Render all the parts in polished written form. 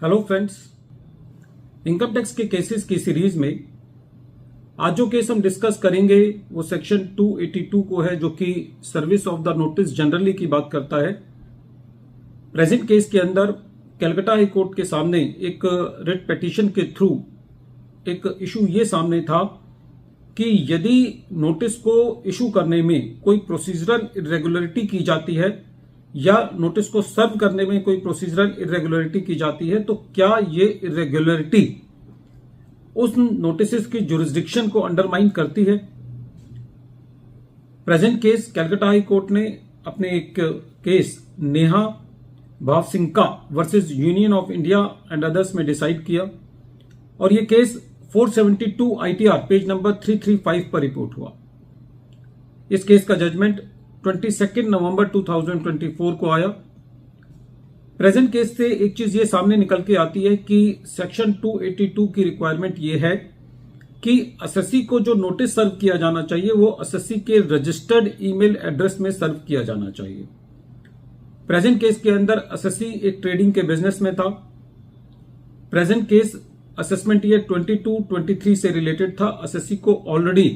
Hello friends, income tax के cases की series में आज जो केस हम डिस्कस करेंगे वो सेक्शन 282 को है, जो कि service of the notice generally की बात करता है। प्रेजेंट केस के अंदर कलकत्ता हाई कोर्ट के सामने एक रिट पिटीशन के थ्रू एक इशू ये सामने था कि यदि नोटिस को इशू करने में कोई प्रोसीजरल इरेगुलरिटी की जाती है या नोटिस को सर्व करने में कोई प्रोसीजरल इरेगुलरिटी की जाती है, तो क्या ये इरेगुलरिटी उस नोटिस की जुरिस्डिक्शन को अंडरमाइन करती है। Present case Calcutta high court ने अपने एक case Neha Bhavsinka versus union of India and others में डिसाइड किया और ये केस 472 ITR पेज नंबर 335 पर रिपोर्ट हुआ। इस केस का जजमेंट 22 नवंबर 2024 को आया। प्रेजेंट केस से एक चीज ये सामने निकल के आती है कि सेक्शन 282 की रिक्वायरमेंट ये है कि एसएससी को जो नोटिस सर्व किया जाना चाहिए वो एसएससी के रजिस्टर्ड ईमेल एड्रेस में सर्व किया जाना चाहिए। प्रेजेंट केस के अंदर एसएससी एक ट्रेडिंग के बिजनेस में था। प्रेजेंट केस असेसमेंट ईयर 22-23 से रिलेटेड था। एसएससी को ऑलरेडी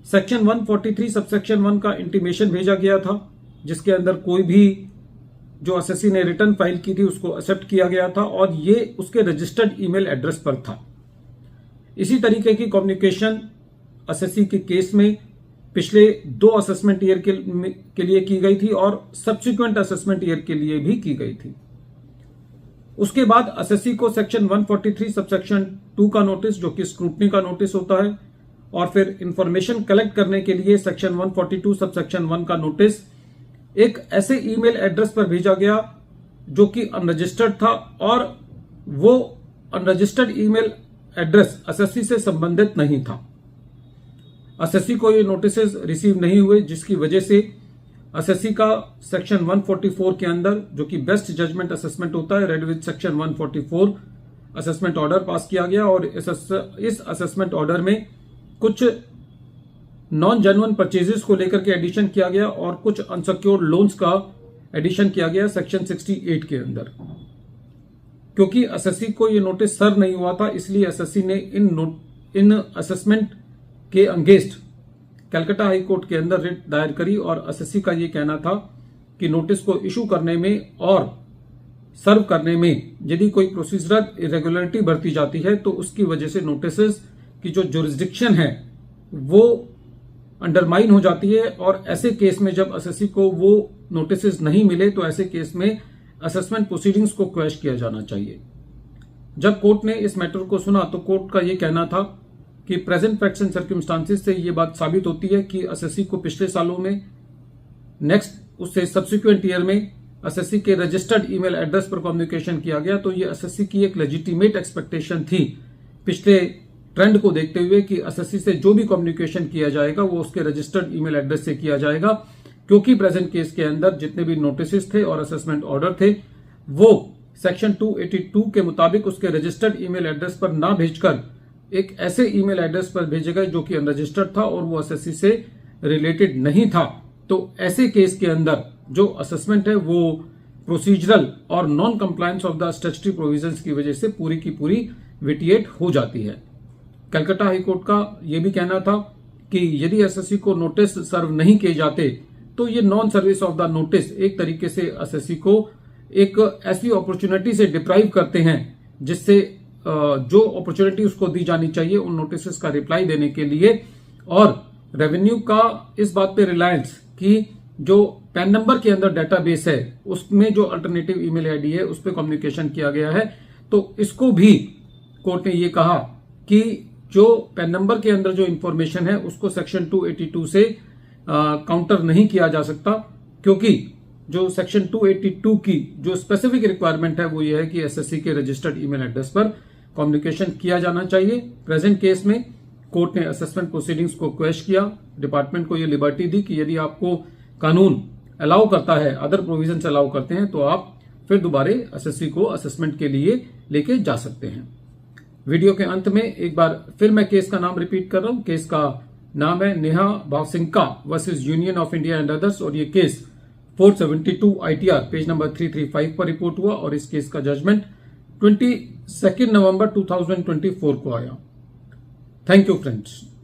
सेक्शन 143 सबसेक्शन 1 का इंटीमेशन भेजा गया था, जिसके अंदर कोई भी जो एसएससी ने रिटर्न फाइल की थी उसको एक्सेप्ट किया गया था और ये उसके रजिस्टर्ड ईमेल एड्रेस पर था। इसी तरीके की कम्युनिकेशन एसएससी के केस में पिछले 2 असेसमेंट ईयर के लिए की गई थी और सब्सिक्वेंट असेसमेंट ईयर के लिए भी की गई थी। उसके बाद एसएससी को सेक्शन 143 सबसेक्शन 2 का नोटिस, जो कि स्क्रूटनी का नोटिस होता है, और फिर इंफॉर्मेशन कलेक्ट करने के लिए सेक्शन 142 सबसेक्शन 1 का नोटिस एक ऐसे ईमेल एड्रेस पर भेजा गया जो कि अनरजिस्टर्ड था और वो अनरजिस्टर्ड ईमेल एड्रेस एसएससी से संबंधित नहीं था। एसएससी को ये नोटिसेस रिसीव नहीं हुए, जिसकी वजह से एसएससी का सेक्शन 144 के अंदर, जो कि बेस्ट जजमेंट असेसमेंट होता है, read with section 144 assessment order pass किया गया और इस असेसमेंट ऑर्डर में कुछ नॉन जेन्युइन परचेजेस को लेकर के एडिशन किया गया और कुछ अनसिक्योर्ड लोन्स का एडिशन किया गया सेक्शन 68 के अंदर। क्योंकि एसएससी को ये नोटिस सर्व नहीं हुआ था, इसलिए एसएससी ने इन असेसमेंट के अगेंस्ट कलकत्ता हाई कोर्ट के अंदर रिट दायर करी और एसएससी का ये कहना था कि नोटिस को इशू करने में और सर्व करने में यदि कोई प्रोसीजरल इरेगुलरिटी बरती जाती है तो उसकी वजह से नोटिसेस की जो जुरिस्डिक्शन है वो अंडरमाइन हो जाती है और ऐसे केस में जब एसएससी को वो नोटिसेस नहीं मिले तो ऐसे केस में असेसमेंट प्रोसीडिंग्स को क्वैश किया जाना चाहिए। जब कोर्ट ने इस मैटर को सुना तो कोर्ट का ये कहना था कि प्रेजेंट फैक्ट्स एंड सर्कमस्टांसेस से ये बात साबित होती है कि एसएससी को पिछले सालों में नेक्स्ट उससे सब्सिक्वेंट ईयर में एसएससी के रजिस्टर्ड ईमेल एड्रेस पर कम्युनिकेशन किया गया, तो ये एसएससी की एक लेजिटिमेट एक्सपेक्टेशन थी पिछले ट्रेंड को देखते हुए कि एसएससी से जो भी कम्युनिकेशन किया जाएगा वो उसके रजिस्टर्ड ईमेल एड्रेस से किया जाएगा, क्योंकि प्रेजेंट केस के अंदर जितने भी नोटिस थे और असेसमेंट ऑर्डर थे वो सेक्शन 282 के मुताबिक उसके रजिस्टर्ड ईमेल एड्रेस पर ना भेजकर एक ऐसे ईमेल एड्रेस पर भेजे गए जो कि अनरजिस्टर्ड था और वो एसएससी से रिलेटेड नहीं था। तो ऐसे केस के अंदर जो असेसमेंट है वो प्रोसीजरल और non compliance of the statutory provisions की वजह से पूरी की पूरी विटिएट हो जाती है। कलकत्ता हाई कोर्ट का यह भी कहना था कि यदि एसएससी को नोटिस सर्व नहीं किए जाते तो ये non service of the notice एक तरीके से एसएससी को एक ऐसी अपॉर्चुनिटी से डिप्राइव करते हैं जिससे जो अपॉर्चुनिटी उसको दी जानी चाहिए उन नोटिस का रिप्लाई देने के लिए, और रेवेन्यू का इस बात पे रिलायंस कि जो पैन नंबर के अंदर डेटाबेस है उसमें जो अल्टरनेटिव ईमेल आईडी है उस पर कम्युनिकेशन किया गया है, तो इसको भी कोर्ट ने ये कहा कि जो पैन नंबर के अंदर जो इंफॉर्मेशन है उसको सेक्शन 282 से काउंटर नहीं किया जा सकता, क्योंकि जो सेक्शन 282 की जो स्पेसिफिक रिक्वायरमेंट है वो ये है कि एसएससी के रजिस्टर्ड ईमेल एड्रेस पर कम्युनिकेशन किया जाना चाहिए। प्रेजेंट केस में कोर्ट ने असेसमेंट प्रोसीडिंग्स को क्वेश किया, डिपार्टमेंट को ये लिबर्टी दी कि यदि आपको कानून अलाउ करता है, अदर प्रोविजन अलाउ करते हैं, तो आप फिर दोबारा एसएससी को असेसमेंट के लिए लेके जा सकते हैं। वीडियो के अंत में एक बार फिर मैं केस का नाम रिपीट कर रहा हूं। केस का नाम है Neha Bhavsinka versus union of India and others और ये केस 472 ITR पेज नंबर 335 पर रिपोर्ट हुआ और इस केस का जजमेंट 22 नवंबर 2024 को आया। Thank you friends.